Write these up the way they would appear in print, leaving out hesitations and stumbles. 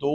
2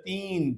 3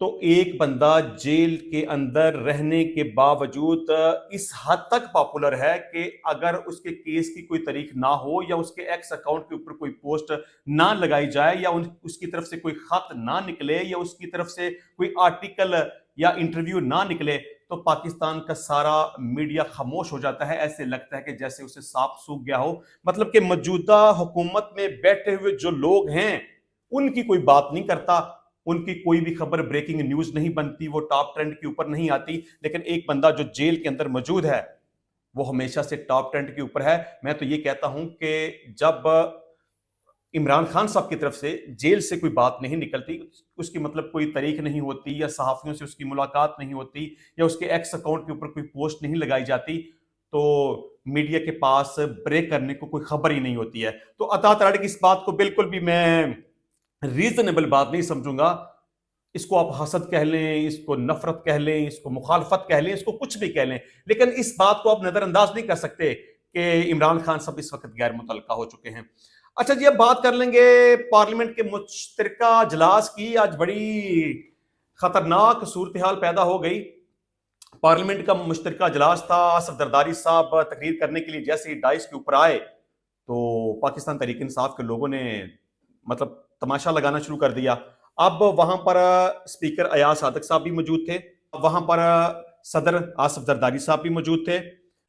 تو ایک بندہ جیل کے اندر رہنے کے باوجود اس حد تک پاپولر ہے کہ اگر اس کے کیس کی کوئی تاریخ نہ ہو یا اس کے ایکس اکاؤنٹ کے اوپر کوئی پوسٹ نہ لگائی جائے یا اس کی طرف سے کوئی خط نہ نکلے یا اس کی طرف سے کوئی آرٹیکل یا انٹرویو نہ نکلے تو پاکستان کا سارا میڈیا خاموش ہو جاتا ہے. ایسے لگتا ہے کہ جیسے اسے سانپ سوکھ گیا ہو. مطلب کہ موجودہ حکومت میں بیٹھے ہوئے جو لوگ ہیں ان کی کوئی بات نہیں کرتا, ان کی کوئی بھی خبر بریکنگ نیوز نہیں بنتی, وہ ٹاپ ٹرینڈ کے اوپر نہیں آتی. لیکن ایک بندہ جو جیل کے اندر موجود ہے وہ ہمیشہ سے ٹاپ ٹرینڈ کے اوپر ہے. میں تو یہ کہتا ہوں کہ جب عمران خان صاحب کی طرف سے جیل سے کوئی بات نہیں نکلتی, اس کی مطلب کوئی تاریخ نہیں ہوتی یا صحافیوں سے اس کی ملاقات نہیں ہوتی یا اس کے ایکس اکاؤنٹ کے اوپر کوئی پوسٹ نہیں لگائی جاتی, تو میڈیا کے پاس بریک کرنے کو کوئی خبر ہی نہیں ہوتی ہے. تو عطا تراڑی کی اس بات کو بالکل بھی میں ریزنیبل بات نہیں سمجھوں گا. اس کو آپ حسد کہہ لیں, اس کو نفرت کہہ لیں, اس کو مخالفت کہہ لیں, اس کو کچھ بھی کہہ لیں, لیکن اس بات کو آپ نظر انداز نہیں کر سکتے کہ عمران خان صاحب اس وقت غیر متعلقہ ہو چکے ہیں. اچھا جی, اب بات کر لیں گے پارلیمنٹ کے مشترکہ اجلاس کی. آج بڑی خطرناک صورتحال پیدا ہو گئی. پارلیمنٹ کا مشترکہ اجلاس تھا. آصف زرداری صاحب تقریر کرنے کے لیے جیسے ہی ڈائس کے اوپر آئے تو پاکستان تحریک انصاف کے لوگوں نے مطلب تماشا لگانا شروع کر دیا. اب وہاں پر اسپیکر ایاز صادق صاحب بھی موجود تھے, وہاں پر صدر آصف زرداری صاحب بھی موجود تھے,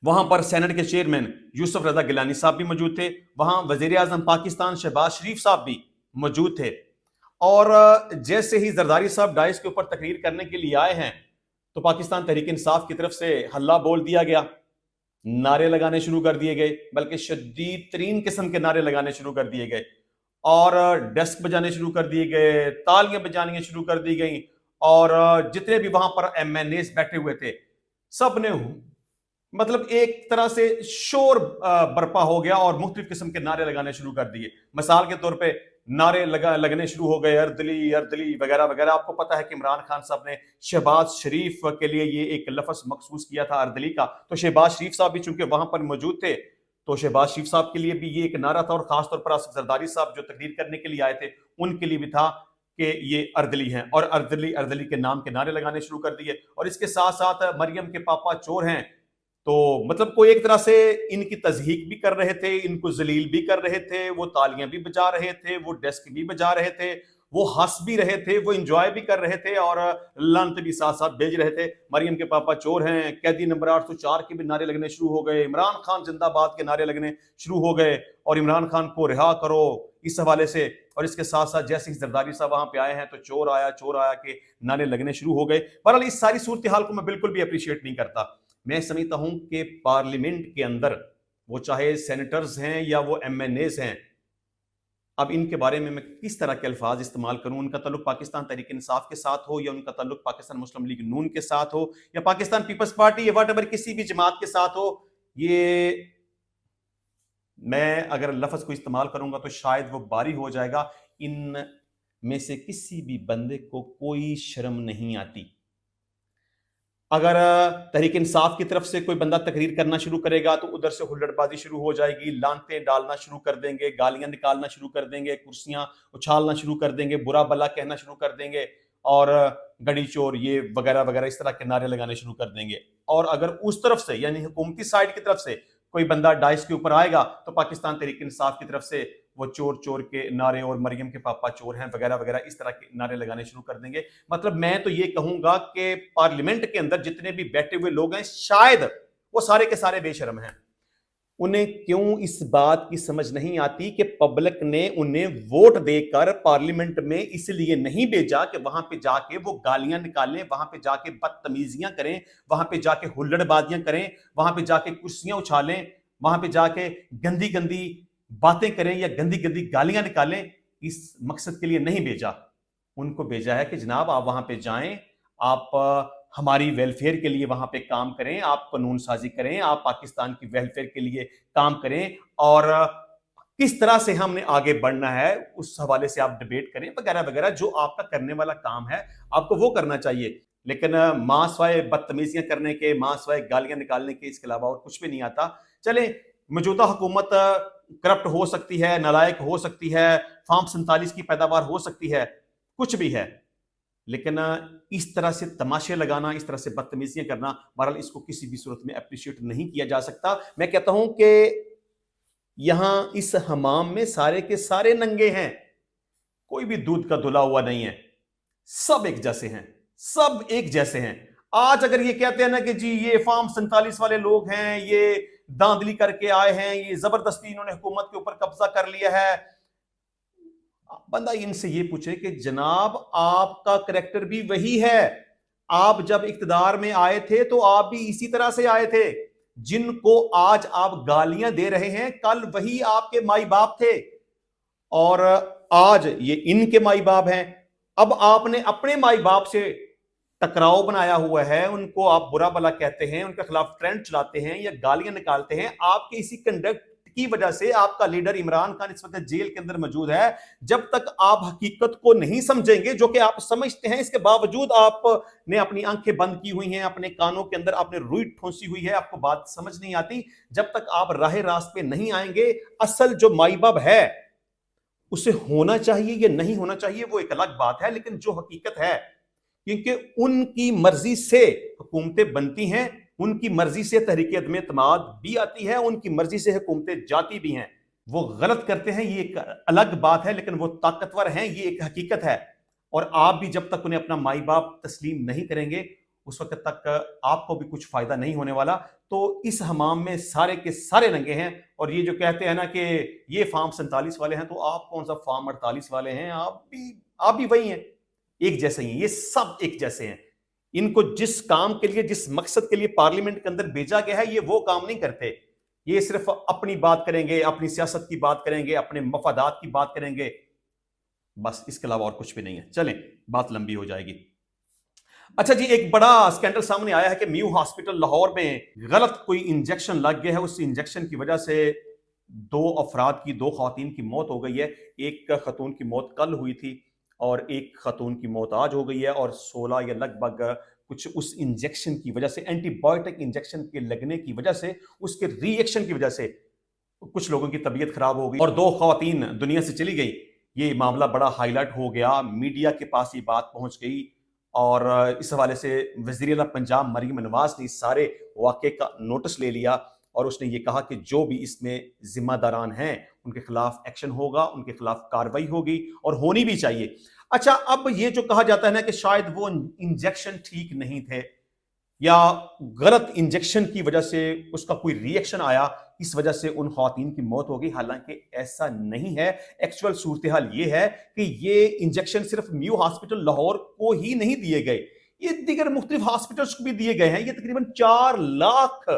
وہاں پر سینٹ کے چیئرمین یوسف رضا گیلانی صاحب بھی موجود تھے, وہاں وزیر اعظم پاکستان شہباز شریف صاحب بھی موجود تھے. اور جیسے ہی زرداری صاحب ڈائس کے اوپر تقریر کرنے کے لیے آئے ہیں تو پاکستان تحریک انصاف کی طرف سے ہلہ بول دیا گیا, نعرے لگانے شروع کر دیے گئے, بلکہ شدید ترین قسم کے نعرے لگانے شروع کر دیے گئے اور ڈیسک بجانے شروع کر دیے گئے, تالیاں بجانی شروع کر دی گئیں. اور جتنے بھی وہاں پر ایم این ایز بیٹھے ہوئے تھے سب نے مطلب ایک طرح سے شور برپا ہو گیا اور مختلف قسم کے نعرے لگانے شروع کر دیے. مثال کے طور پہ نعرے لگنے شروع ہو گئے اردلی اردلی وغیرہ وغیرہ. آپ کو پتا ہے کہ عمران خان صاحب نے شہباز شریف کے لیے یہ ایک لفظ مخصوص کیا تھا اردلی کا, تو شہباز شریف صاحب بھی چونکہ وہاں پر موجود تھے تو شہباز شریف صاحب کے لیے بھی یہ ایک نعرہ تھا, اور خاص طور پر آصف زرداری صاحب جو تقریر کرنے کے لیے آئے تھے ان کے لیے بھی تھا کہ یہ اردلی ہیں, اور اردلی اردلی کے نام کے نعرے لگانے شروع کر دیے. اور اس کے ساتھ ساتھ مریم کے پاپا چور ہیں, تو مطلب کوئی ایک طرح سے ان کی تضحیق بھی کر رہے تھے, ان کو ذلیل بھی کر رہے تھے, وہ تالیاں بھی بجا رہے تھے, وہ ڈیسک بھی بجا رہے تھے, وہ ہنس بھی رہے تھے, وہ انجوائے بھی کر رہے تھے اور لعنت بھی ساتھ ساتھ بھیج رہے تھے. مریم کے پاپا چور ہیں, قیدی نمبر 804 کے بھی نعرے لگنے شروع ہو گئے, عمران خان زندہ باد کے نعرے لگنے شروع ہو گئے, اور عمران خان کو رہا کرو اس حوالے سے. اور اس کے ساتھ ساتھ جیسے ہی زرداری صاحب وہاں پہ آئے ہیں تو چور آیا کے نعرے لگنے شروع ہو گئے. بہرحال اس ساری صورتحال کو میں بالکل بھی اپریشیٹ نہیں کرتا. میں سمجھتا ہوں کہ پارلیمنٹ کے اندر وہ چاہے سینیٹرز ہیں یا وہ ایم این ایز ہیں, اب ان کے بارے میں کس طرح کے الفاظ استعمال کروں, ان کا تعلق پاکستان تحریک انصاف کے ساتھ ہو یا ان کا تعلق پاکستان مسلم لیگ نون کے ساتھ ہو یا پاکستان پیپلز پارٹی یا واٹ ایور کسی بھی جماعت کے ساتھ ہو, یہ میں اگر لفظ کو استعمال کروں گا تو شاید وہ باری ہو جائے گا. ان میں سے کسی بھی بندے کو کوئی شرم نہیں آتی. اگر تحریک انصاف کی طرف سے کوئی بندہ تقریر کرنا شروع کرے گا تو ادھر سے ہلڑ بازی شروع ہو جائے گی, لانتیں ڈالنا شروع کر دیں گے, گالیاں نکالنا شروع کر دیں گے, کرسیاں اچھالنا شروع کر دیں گے, برا بلا کہنا شروع کر دیں گے, اور گڑی چور یہ وغیرہ وغیرہ اس طرح کے نعرے لگانے شروع کر دیں گے. اور اگر اس طرف سے یعنی حکومتی سائڈ کی طرف سے کوئی بندہ ڈائس کے اوپر آئے گا تو پاکستان تحریک انصاف کی طرف سے وہ چور چور کے نعرے اور مریم کے پاپا چور ہیں وغیرہ وغیرہ اس طرح کے نعرے لگانے شروع کر دیں گے. مطلب میں تو یہ کہوں گا کہ پارلیمنٹ کے اندر جتنے بھی بیٹھے ہوئے لوگ ہیں شاید وہ سارے کے سارے بے شرم ہیں. انہیں کیوں اس بات کی سمجھ نہیں آتی کہ پبلک نے انہیں ووٹ دے کر پارلیمنٹ میں اس لیے نہیں بھیجا کہ وہاں پہ جا کے وہ گالیاں نکالیں, وہاں پہ جا کے بدتمیزیاں کریں, وہاں پہ جا کے ہلڑ بازیاں کریں, وہاں پہ جا کے کرسیاں اچھالیں, وہاں پہ جا کے گندی گندی باتیں کریں یا گندی گندی گالیاں نکالیں. اس مقصد کے لیے نہیں بھیجا. ان کو بھیجا ہے کہ جناب آپ وہاں پہ جائیں, آپ ہماری ویلفیئر کے لیے وہاں پہ کام کریں, آپ قانون سازی کریں, آپ پاکستان کی ویلفیئر کے لیے کام کریں, اور کس طرح سے ہم نے آگے بڑھنا ہے اس حوالے سے آپ ڈیبیٹ کریں وغیرہ وغیرہ. جو آپ کا کرنے والا کام ہے آپ کو وہ کرنا چاہیے, لیکن ماں سوائے بدتمیزیاں کرنے کے, ماں سوائے گالیاں نکالنے کے اس کے علاوہ اور کچھ بھی نہیں آتا. چلیں موجودہ حکومت کرپٹ ہو سکتی ہے, نالائق ہو سکتی ہے, فارم 47 کی پیداوار ہو سکتی ہے, کچھ بھی ہے, لیکن اس طرح سے تماشے لگانا, اس طرح سے بدتمیزیاں کرنا, بہرحال اس کو کسی بھی صورت میں اپریشیٹ نہیں کیا جا سکتا. میں کہتا ہوں کہ یہاں اس حمام میں سارے کے سارے ننگے ہیں, کوئی بھی دودھ کا دھلا ہوا نہیں ہے, سب ایک جیسے ہیں, سب ایک جیسے ہیں. آج اگر یہ کہتے ہیں نا کہ جی یہ فارم 47 والے لوگ ہیں, یہ داندلی کر کے آئے ہیں, یہ زبردستی انہوں نے حکومت کے اوپر قبضہ کر لیا ہے, بندہ ان سے یہ پوچھے کہ جناب آپ کا کریکٹر بھی وہی ہے, آپ جب اقتدار میں آئے تھے تو آپ بھی اسی طرح سے آئے تھے. جن کو آج آپ گالیاں دے رہے ہیں کل وہی آپ کے مائی باپ تھے, اور آج یہ ان کے مائی باپ ہیں. اب آپ نے اپنے مائی باپ سے ٹکراؤ بنایا ہوا ہے, ان کو آپ برا بلا کہتے ہیں, ان کے خلاف ٹرینڈ چلاتے ہیں یا گالیاں نکالتے ہیں. آپ کے اسی کنڈکٹ کی وجہ سے آپ کا لیڈر عمران خان اس وقت جیل کے اندر موجود ہے. جب تک آپ حقیقت کو نہیں سمجھیں گے, جو کہ آپ سمجھتے ہیں, اس کے باوجود آپ نے اپنی آنکھیں بند کی ہوئی ہیں, اپنے کانوں کے اندر آپ نے روئی ٹھونسی ہوئی ہے, آپ کو بات سمجھ نہیں آتی. جب تک آپ راہ راست پہ نہیں آئیں گے, اصل جو مائی باپ ہے اسے ہونا چاہیے یا نہیں ہونا چاہیے وہ ایک الگ بات ہے, لیکن جو حقیقت ہے, کیونکہ ان کی مرضی سے حکومتیں بنتی ہیں, ان کی مرضی سے تحریک عدم اعتماد بھی آتی ہے, ان کی مرضی سے حکومتیں جاتی بھی ہیں. وہ غلط کرتے ہیں یہ ایک الگ بات ہے, لیکن وہ طاقتور ہیں یہ ایک حقیقت ہے. اور آپ بھی جب تک انہیں اپنا مائی باپ تسلیم نہیں کریں گے اس وقت تک آپ کو بھی کچھ فائدہ نہیں ہونے والا. تو اس حمام میں سارے کے سارے ننگے ہیں, اور یہ جو کہتے ہیں نا کہ یہ فارم 47 والے ہیں, تو آپ کون سا فارم 48 والے ہیں, آپ بھی وہی ہیں, ایک جیسے ہی ہیں, یہ سب ایک جیسے ہیں. ان کو جس کام کے لیے, جس مقصد کے لیے پارلیمنٹ کے اندر بھیجا گیا ہے, یہ وہ کام نہیں کرتے. یہ صرف اپنی بات کریں گے, اپنی سیاست کی بات کریں گے, اپنے مفادات کی بات کریں گے, بس اس کے علاوہ اور کچھ بھی نہیں ہے. چلیں بات لمبی ہو جائے گی. اچھا جی, ایک بڑا سکینڈل سامنے آیا ہے کہ میو ہاسپٹل لاہور میں غلط کوئی انجیکشن لگ گیا ہے. اس انجیکشن کی وجہ سے 2 افراد کی, 2 خواتین کی موت ہو گئی ہے. ایک خاتون کی موت کل ہوئی تھی اور ایک خاتون کی موت آج ہو گئی ہے, اور 16 یا لگ بھگ کچھ اس انجیکشن کی وجہ سے, اینٹی بایوٹک انجیکشن کے لگنے کی وجہ سے, اس کے ری ایکشن کی وجہ سے کچھ لوگوں کی طبیعت خراب ہو گئی اور 2 خواتین دنیا سے چلی گئی. یہ معاملہ بڑا ہائی لائٹ ہو گیا, میڈیا کے پاس یہ بات پہنچ گئی, اور اس حوالے سے وزیر اعلیٰ پنجاب مریم نواز نے اس سارے واقعے کا نوٹس لے لیا, اور اس نے یہ کہا کہ جو بھی اس میں ذمہ داران ہیں ان کے خلاف ایکشن ہوگا, ان کے خلاف کارروائی ہوگی, اور ہونی بھی چاہیے. اچھا, اب یہ جو کہا جاتا ہے نا کہ شاید وہ انجیکشن ٹھیک نہیں تھے, یا غلط انجیکشن کی وجہ سے اس کا کوئی ری ایکشن آیا, اس وجہ سے ان خواتین کی موت ہو گئی, حالانکہ ایسا نہیں ہے. ایکچوئل صورتحال یہ ہے کہ یہ انجیکشن صرف میو ہاسپٹل لاہور کو ہی نہیں دیے گئے, یہ دیگر مختلف ہاسپٹلز کو بھی دیے گئے ہیں. یہ تقریباً 4 لاکھ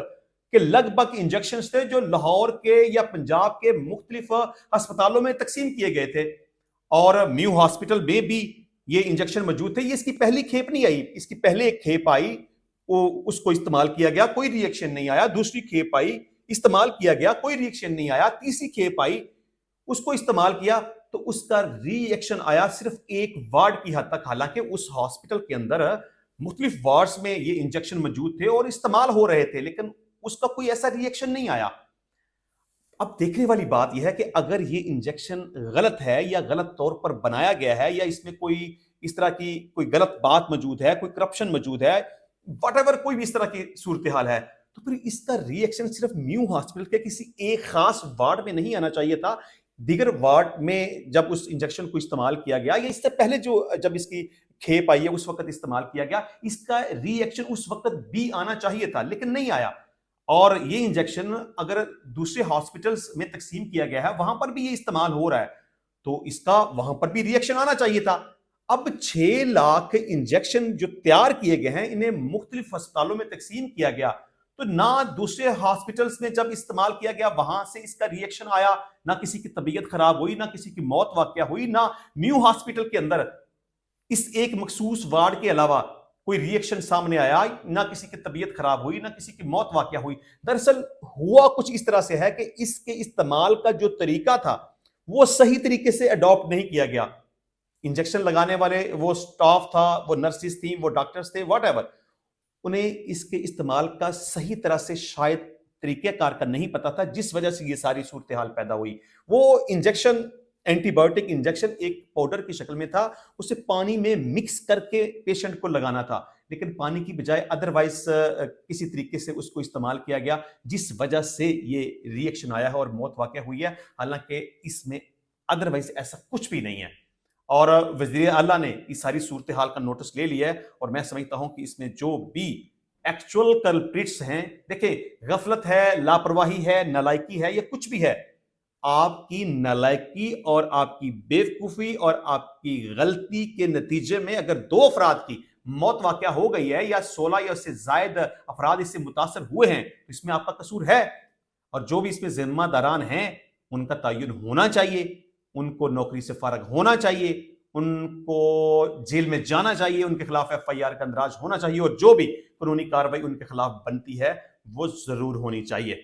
کے لگ بھگ انجیکشنز تھے جو لاہور کے یا پنجاب کے مختلف ہسپتالوں میں تقسیم کیے گئے تھے, اور میو ہاسپٹل میں بھی یہ انجیکشن موجود تھے. یہ اس کی پہلی کھیپ نہیں آئی, اس کی پہلے ایک کھیپ آئی, اس کو استعمال کیا گیا, کوئی ری ایکشن نہیں آیا. دوسری کھیپ آئی, استعمال کیا گیا, کوئی ری ایکشن نہیں آیا. تیسری کھیپ آئی, اس کو استعمال کیا تو اس کا ری ایکشن آیا صرف ایک وارڈ کی حد تک, حالانکہ اس ہاسپٹل کے اندر مختلف وارڈز میں یہ انجیکشن موجود تھے اور استعمال ہو رہے تھے, لیکن اس کا کوئی ایسا ری ایکشن نہیں آیا. اب دیکھنے والی بات یہ ہے کہ اگر یہ انجیکشن غلط ہے یا غلط طور پر بنایا گیا ہے, یا اس میں کوئی اس طرح کی کوئی غلط بات موجود ہے, کوئی کرپشن موجود ہے, واٹ ایور کوئی بھی اس طرح کی صورتحال ہے, تو پھر اس کا ری ایکشن صرف میو ہاسپٹل کے کسی ایک خاص وارڈ میں نہیں آنا چاہیے تھا. دیگر وارڈ میں جب اس انجیکشن کو استعمال کیا گیا, یا اس سے پہلے جب اس کی کھیپ آئی ہے اس وقت استعمال کیا گیا, اس کا ری ایکشن اس وقت بھی آنا چاہیے تھا, لیکن نہیں آیا. اور یہ انجیکشن اگر دوسرے ہاسپٹلز میں تقسیم کیا گیا ہے, وہاں پر بھی یہ استعمال ہو رہا ہے, تو اس کا وہاں پر بھی ری ایکشن آنا چاہیے تھا. اب 6 لاکھ انجیکشن جو تیار کیے گئے ہیں, انہیں مختلف ہسپتالوں میں تقسیم کیا گیا, تو نہ دوسرے ہاسپٹلز میں جب استعمال کیا گیا وہاں سے اس کا ری ایکشن آیا, نہ کسی کی طبیعت خراب ہوئی, نہ کسی کی موت واقع ہوئی, نہ میو ہاسپٹل کے اندر اس ایک مخصوص وارڈ کے علاوہ کوئی ری ایکشن سامنے آیا, نہ کسی کی طبیعت خراب ہوئی, نہ کسی کی موت واقع ہوئی. دراصل ہوا کچھ اس طرح سے ہے کہ اس کے استعمال کا جو طریقہ تھا وہ صحیح طریقے سے اڈاپٹ نہیں کیا گیا. انجیکشن لگانے والے وہ سٹاف تھا, وہ نرسز تھیں, وہ ڈاکٹرز تھے, واٹ ایور, انہیں اس کے استعمال کا صحیح طرح سے شاید طریقہ کار کا نہیں پتا تھا, جس وجہ سے یہ ساری صورتحال پیدا ہوئی. وہ انجیکشن اینٹی بایوٹک انجیکشن ایک پاؤڈر کی شکل میں تھا، اسے پانی میں مکس کر کے پیشنٹ کو لگانا تھا، لیکن پانی کی بجائے ادروائز کسی طریقے سے اس کو استعمال کیا گیا، جس وجہ سے یہ ری ایکشن آیا ہے اور موت واقع ہوئی ہے، حالانکہ اس میں ادروائز ایسا کچھ بھی نہیں ہے۔ اور وزیر اعلیٰ نے اس ساری صورتحال کا نوٹس لے لیا ہے، اور میں سمجھتا ہوں کہ اس میں جو بھی ایکچوئل کلپریٹس ہیں، دیکھیں غفلت ہے، لاپرواہی ہے، نالائکی ہے، یا کچھ بھی ہے، آپ کی نالائکی اور آپ کی بیوقوفی اور آپ کی غلطی کے نتیجے میں اگر 2 افراد کی موت واقع ہو گئی ہے، یا 16 یا اس سے زائد افراد اس سے متاثر ہوئے ہیں، تو اس میں آپ کا قصور ہے، اور جو بھی اس میں ذمہ داران ہیں ان کا تعین ہونا چاہیے، ان کو نوکری سے فارغ ہونا چاہیے، ان کو جیل میں جانا چاہیے، ان کے خلاف ایف آئی آر کا اندراج ہونا چاہیے، اور جو بھی قانونی کارروائی ان کے خلاف بنتی ہے وہ ضرور ہونی چاہیے۔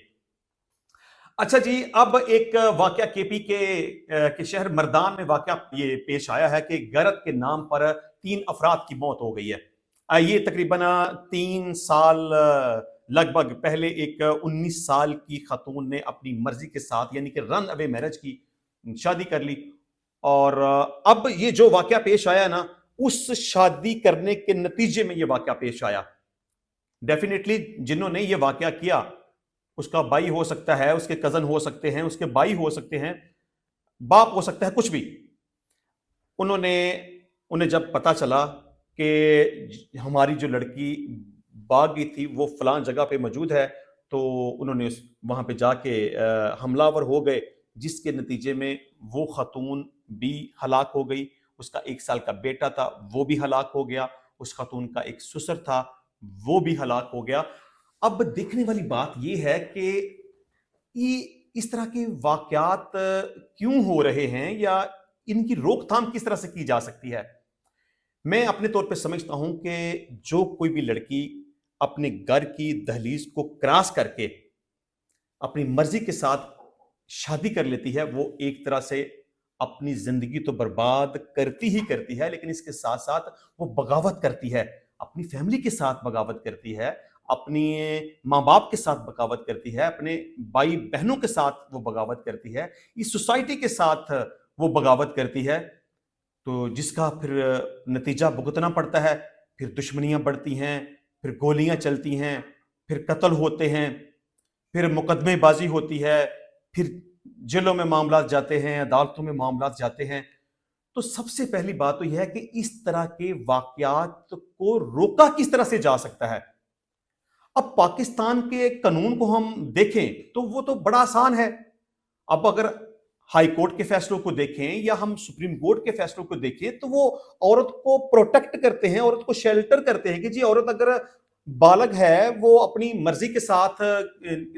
اچھا جی، اب ایک واقعہ کے پی کے شہر مردان میں واقعہ یہ پیش آیا ہے کہ غیرت کے نام پر 3 افراد کی موت ہو گئی ہے۔ یہ تقریباً 3 سال لگ بھگ پہلے ایک 19 سال کی خاتون نے اپنی مرضی کے ساتھ، یعنی کہ رن اوے میرج کی، شادی کر لی، اور اب یہ جو واقعہ پیش آیا نا، اس شادی کرنے کے نتیجے میں یہ واقعہ پیش آیا۔ ڈیفینیٹلی جنہوں نے یہ واقعہ کیا، اس کا بھائی ہو سکتا ہے، اس کے کزن ہو سکتے ہیں، اس کے بھائی ہو سکتے ہیں، باپ ہو سکتا ہے، کچھ بھی، انہیں جب پتا چلا کہ ہماری جو لڑکی باغی تھی وہ فلاں جگہ پہ موجود ہے، تو انہوں نے وہاں پہ جا کے حملہ آور ہو گئے، جس کے نتیجے میں وہ خاتون بھی ہلاک ہو گئی، اس کا 1 سال کا بیٹا تھا وہ بھی ہلاک ہو گیا، اس خاتون کا ایک سسر تھا وہ بھی ہلاک ہو گیا۔ اب دیکھنے والی بات یہ ہے کہ یہ اس طرح کے واقعات کیوں ہو رہے ہیں، یا ان کی روک تھام کس طرح سے کی جا سکتی ہے۔ میں اپنے طور پہ سمجھتا ہوں کہ جو کوئی بھی لڑکی اپنے گھر کی دہلیز کو کراس کر کے اپنی مرضی کے ساتھ شادی کر لیتی ہے، وہ ایک طرح سے اپنی زندگی تو برباد کرتی ہی کرتی ہے، لیکن اس کے ساتھ ساتھ وہ بغاوت کرتی ہے، اپنی فیملی کے ساتھ بغاوت کرتی ہے، اپنی ماں باپ کے ساتھ بغاوت کرتی ہے، اپنے بھائی بہنوں کے ساتھ وہ بغاوت کرتی ہے، اس سوسائٹی کے ساتھ وہ بغاوت کرتی ہے، تو جس کا پھر نتیجہ بھگتنا پڑتا ہے، پھر دشمنیاں بڑھتی ہیں، پھر گولیاں چلتی ہیں، پھر قتل ہوتے ہیں، پھر مقدمے بازی ہوتی ہے، پھر جیلوں میں معاملات جاتے ہیں، عدالتوں میں معاملات جاتے ہیں۔ تو سب سے پہلی بات تو یہ ہے کہ اس طرح کے واقعات کو روکا کس طرح سے جا سکتا ہے۔ اب پاکستان کے قانون کو ہم دیکھیں تو وہ تو بڑا آسان ہے۔ اب اگر ہائی کورٹ کے فیصلوں کو دیکھیں یا ہم سپریم کورٹ کے فیصلوں کو دیکھیں تو وہ عورت کو پروٹیکٹ کرتے ہیں، عورت کو شیلٹر کرتے ہیں کہ جی عورت اگر بالغ ہے، وہ اپنی مرضی کے ساتھ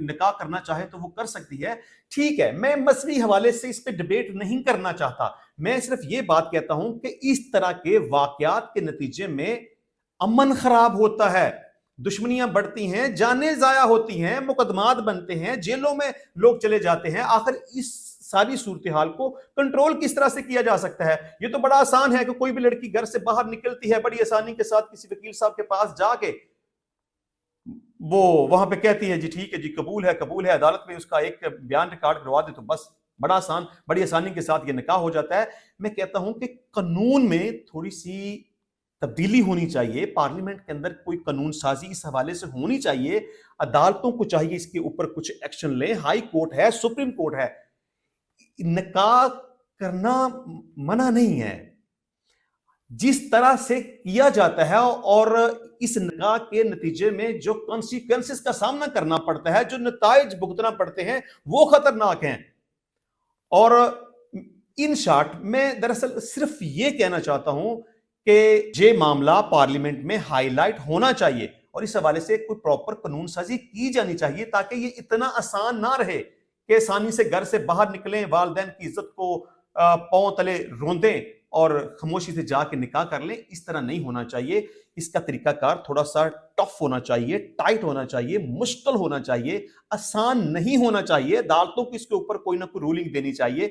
نکاح کرنا چاہے تو وہ کر سکتی ہے۔ ٹھیک ہے، میں مذہبی حوالے سے اس پہ ڈبیٹ نہیں کرنا چاہتا، میں صرف یہ بات کہتا ہوں کہ اس طرح کے واقعات کے نتیجے میں امن خراب ہوتا ہے، دشمنیاں بڑھتی ہیں، جانیں ضائع ہوتی ہیں، مقدمات بنتے ہیں، جیلوں میں لوگ چلے جاتے ہیں۔ آخر اس ساری صورتحال کو کنٹرول کس طرح سے کیا جا سکتا ہے؟ یہ تو بڑا آسان ہے کہ کوئی بھی لڑکی گھر سے باہر نکلتی ہے، بڑی آسانی کے ساتھ کسی وکیل صاحب کے پاس جا کے وہ وہاں پہ کہتی ہے جی ٹھیک ہے جی قبول ہے، عدالت میں اس کا ایک بیان ریکارڈ کروا دے تو بس بڑا آسان، بڑی آسانی کے ساتھ یہ نکاح ہو جاتا ہے۔ میں کہتا ہوں کہ قانون میں تھوڑی سی تبدیلی ہونی چاہیے، پارلیمنٹ کے اندر کوئی قانون سازی اس حوالے سے ہونی چاہیے، عدالتوں کو چاہیے اس کے اوپر کچھ ایکشن لیں، ہائی کورٹ ہے، سپریم کورٹ ہے، نکاح کرنا منع نہیں ہے، جس طرح سے کیا جاتا ہے اور اس نکاح کے نتیجے میں جو کانسیکوینسز کا سامنا کرنا پڑتا ہے، جو نتائج بھگتنا پڑتے ہیں، وہ خطرناک ہیں۔ اور ان شارٹ میں دراصل صرف یہ کہنا چاہتا ہوں کہ یہ معاملہ پارلیمنٹ میں ہائی لائٹ ہونا چاہیے اور اس حوالے سے کوئی پراپر قانون سازی کی جانی چاہیے، تاکہ یہ اتنا آسان نہ رہے کہ آسانی سے گھر سے باہر نکلیں، والدین کی عزت کو پاؤں تلے روندیں اور خاموشی سے جا کے نکاح کر لیں۔ اس طرح نہیں ہونا چاہیے، اس کا طریقہ کار تھوڑا سا ٹف ہونا چاہیے، ٹائٹ ہونا چاہیے، مشکل ہونا چاہیے، آسان نہیں ہونا چاہیے۔ عدالتوں کو اس کے اوپر کوئی نہ کوئی رولنگ دینی چاہیے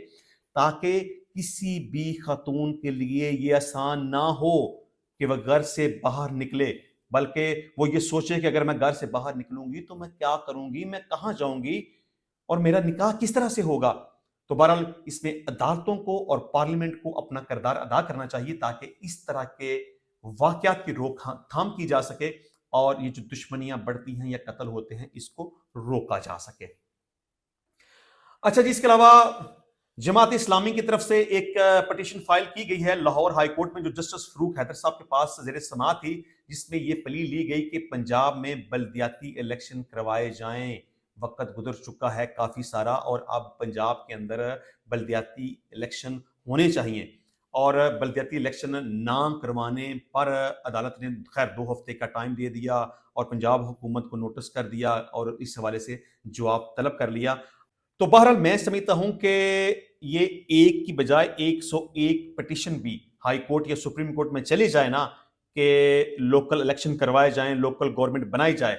تاکہ کسی بھی خاتون کے لیے یہ آسان نہ ہو کہ وہ گھر سے باہر نکلے، بلکہ وہ یہ سوچے کہ اگر میں گھر سے باہر نکلوں گی تو میں کیا کروں گی، میں کہاں جاؤں گی اور میرا نکاح کس طرح سے ہوگا۔ تو بہرحال اس میں عدالتوں کو اور پارلیمنٹ کو اپنا کردار ادا کرنا چاہیے تاکہ اس طرح کے واقعات کی روک تھام کی جا سکے اور یہ جو دشمنیاں بڑھتی ہیں یا قتل ہوتے ہیں اس کو روکا جا سکے۔ اچھا جی، اس کے علاوہ جماعت اسلامی کی طرف سے ایک پٹیشن فائل کی گئی ہے لاہور ہائی کورٹ میں، جو جسٹس فروخ حیدر صاحب کے پاس زیر سماعت تھی، جس میں یہ پلی لی گئی کہ پنجاب میں بلدیاتی الیکشن کروائے جائیں۔ وقت گزر چکا ہے کافی سارا اور اب پنجاب کے اندر بلدیاتی الیکشن ہونے چاہیے، اور بلدیاتی الیکشن نہ کروانے پر عدالت نے خیر 2 ہفتے کا ٹائم دے دیا اور پنجاب حکومت کو نوٹس کر دیا اور اس حوالے سے جواب طلب کر لیا۔ تو بہرحال میں سمجھتا ہوں کہ یہ ایک کی بجائے 101 پٹیشن بھی ہائی کورٹ یا سپریم کورٹ میں چلی جائے نا کہ لوکل الیکشن کروائے جائیں، لوکل گورنمنٹ بنائی جائے،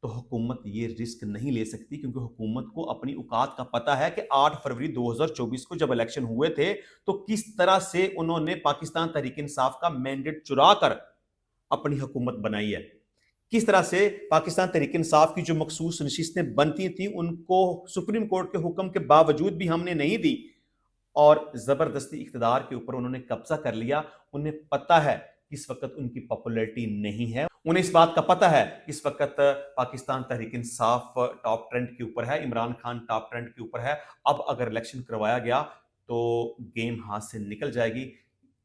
تو حکومت یہ رسک نہیں لے سکتی، کیونکہ حکومت کو اپنی اوقات کا پتہ ہے کہ 8 فروری 2024 کو جب الیکشن ہوئے تھے تو کس طرح سے انہوں نے پاکستان تحریک انصاف کا مینڈیٹ چرا کر اپنی حکومت بنائی ہے، کس طرح سے پاکستان تحریک انصاف کی جو مخصوص نشستیں بنتی تھیں ان کو سپریم کورٹ کے حکم کے باوجود بھی ہم نے نہیں دی اور زبردستی اقتدار کے اوپر انہوں نے قبضہ کر لیا۔ انہیں پتہ ہے اس وقت ان کی پاپولیرٹی نہیں ہے، انہیں اس بات کا پتہ ہے اس وقت پاکستان تحریک انصاف ٹاپ ٹرینڈ کے اوپر ہے، عمران خان ٹاپ ٹرینڈ کے اوپر ہے۔ اب اگر الیکشن کروایا گیا تو گیم ہاتھ سے نکل جائے گی،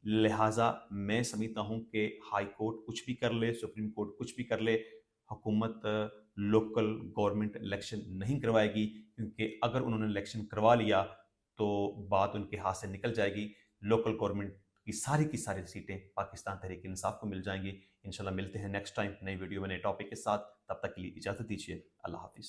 لہٰذا میں سمجھتا ہوں کہ ہائی کورٹ کچھ بھی کر لے، سپریم کورٹ کچھ بھی کر لے، حکومت لوکل گورنمنٹ الیکشن نہیں کروائے گی، کیونکہ اگر انہوں نے الیکشن کروا لیا تو بات ان کے ہاتھ سے نکل جائے گی، لوکل گورنمنٹ کی ساری سیٹیں پاکستان تحریک انصاف کو مل جائیں گی۔ انشاءاللہ ملتے ہیں نیکسٹ ٹائم نئی ویڈیو میں نئے ٹاپک کے ساتھ، تب تک کے لیے اجازت دیجیے، اللہ حافظ۔